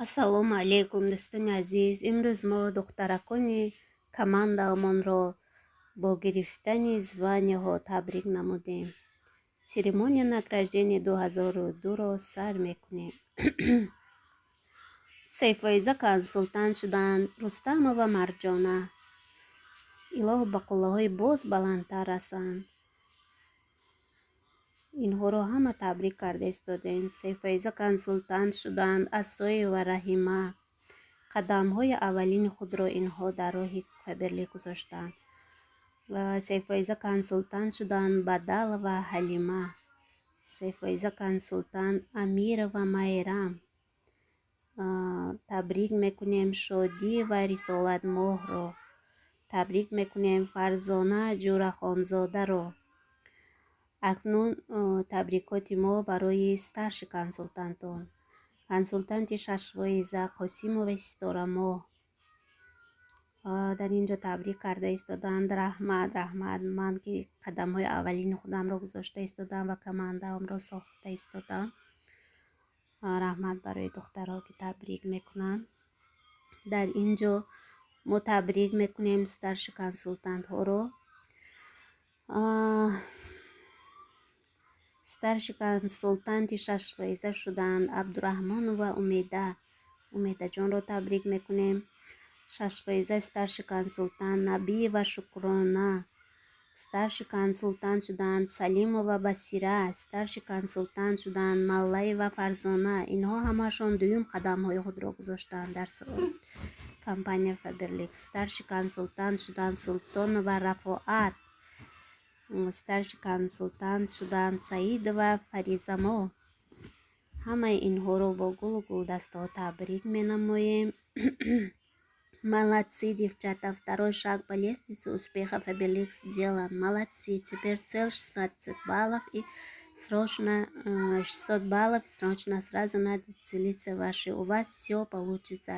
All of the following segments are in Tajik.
ассалому алайкум дӯстони азиз. Имрӯз мо духтаракони командаамонро бо гирифтани званиyaҳо табрик намудем. Церемонияи награждении 2002-ро сар мекунем. Сайфоиза консултант шуданд, Рустамова Марҷона. Илоҳ ба қуллаҳои боз баландтар расанд. Инҳоро ҳама табрик карда истодем. Сайфоиза консултант шуданд, Асоева Раҳима. қадамҳои аввалини худро инҳо дар роҳи Фаберлик гузоштанд. Сайфоиза консултант шуданд, Бадалова Ҳалима. Сайфоиза консултант, Амирова Майрам. Табрик мекунем Шодӣ ва Рисолатмоҳро. Табрик мекунем Фарзона Ҷурахонзодаро. акнун табрикоти мо барои старши консултантон. Консултанти шашвоиза Қосимова Ситорамоҳ. дар инҷо табрик карда истоданд. Раҳмат, ман ки қадамҳои аввалини худамро гузошта истодам ва командаамро сохта истодам. Раҳмат барои духтарҳо ки табрик мекунанд. Дар инҷо мо табрик мекунем старши консултантҳоро. старши консултанти шашфоиза шуданд, Абдураҳмонова Умедаҷонро табрик мекунем. Шашфоиза старши консултант, Набиева Шукрона. старши консултант шуданд, Салимова Басира. старши консултант шуданд, Маллаева Фарзона. инҳо ҳамаашон дуюм қадамҳои худро гузоштанд дар компания Фаберлик. старши консултант шуданд, Султонова Рафоат. старши консултант шуданд, Саидова Фаризамо. ҳамаи инҳоро бо гулу гулдастаҳо табрик менамоем. Молодцы, девчата, второй шаг по лестнице успеха Фаберлик сделан. Молодцы, теперь цель 16 баллов и срочно 600 баллов, срочно сразу надо целиться ваши. У вас все получится.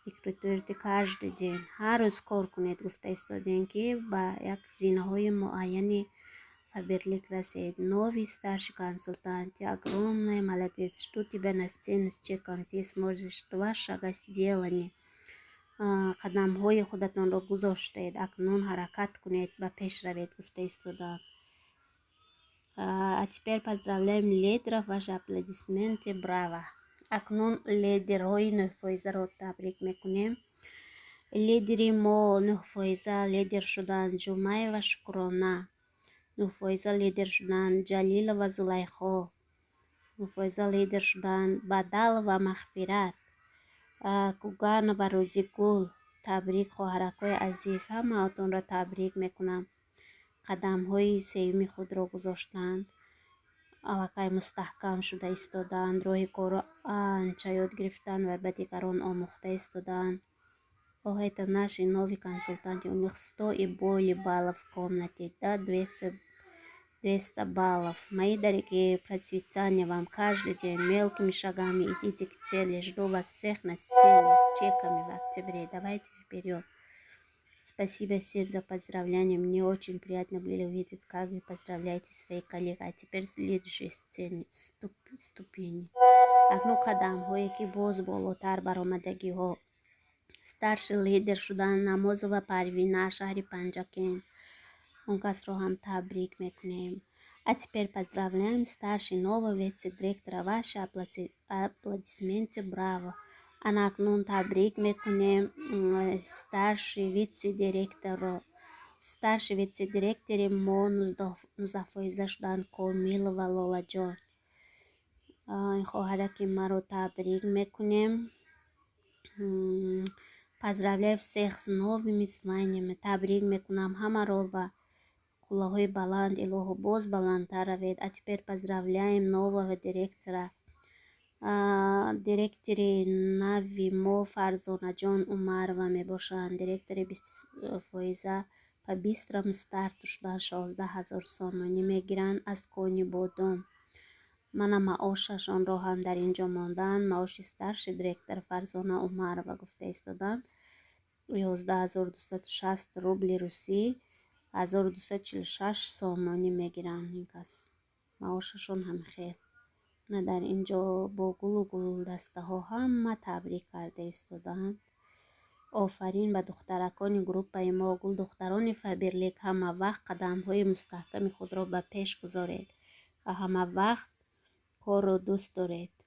Рекрутируйте каждый день. ҳар рӯз кор кунед. гуфта истодем ки ба як зинаҳои муайяни Фаберлик расед. Новый старший консультант, огромная молодец, что тебя на сцене с чеком, ты сможешь 2 шага сделаны. қадамҳои худатонро гузоштед, акнун ҳаракат кунед, ба пеш равед, гуфта истоданд. А теперь поздравляем лидеров, ваши аплодисменты, браво. акнун лидерҳои 9% табрик мекунем. лидери мо 9% лидер шуданд, Ҷумаева Шукрона. 9% лидер шуданд, Ҷалилова Зулайхо. 9% лидер шуданд, Бадалова Мағфират. Куганова Рӯзигул. табрик хоҳаракҳои азиз, ҳамаатонро табрик мекунам. қадамҳои сеюми худро гузоштанд. аллакай мустаҳкам шуда истоданд. роҳи корро анча ёд гирифтанд ва ба дигарон омӯхта истоданд. Это наши новые консультанты. У них 100 и более баллов в комнате. Да, 200 баллов. Мои дорогие, процветания вам каждый день. Мелкими шагами идите к цели. Жду вас всех на сцене с чеками в октябре. Давайте вперед. Спасибо всем за поздравления. Мне очень приятно было увидеть, как вы поздравляете своих коллег. А теперь следующей сцене ступени. акну қадамҳое ки боз болотар баромадагиҳо. старший лидер шуданд, Намозова Парвина, шаҳри Панҷакент. Он касро ҳам табрик мекунем. А теперь поздравляем старший нового вице-директора. Ваши аплодисменты, браво. Акнун табрик мекунем старший вице-директорро. старший вице-директори мо Нузафоиза шуданд, Комилова Лолаҷон. ин хоҳараки маро табрик мекунем. Поздравляю всех с новыми званиями. Табрик мекунам ҳамаро ба қуллаҳои баланд. Илоҳу боз баландтар равед. А теперь поздравляем нового директора. директори нави мо Фарзонаҷон Умарова мебошанд. директори Фоиза по бистрому старту шуданд, 16 000 сомонӣ мегиранд аз кони бодом. мана маошашонро ҳам дар инҷо монданд. маоши старший директор Фарзона Умарова гуфта истоданд 11 260 рубли русӣ, 1246 сомонӣ мегиранд. ин кас маошашон ҳам хел در اینجا با گل و گلدسته ها همه تبریک کرده ایستادند. آفرین به دخترکان گروپ ما. گل دختران فبرلیک همه وقت قدم های مستحکم خود را به پیش گذارید و همه وقت کار را دوست دارید.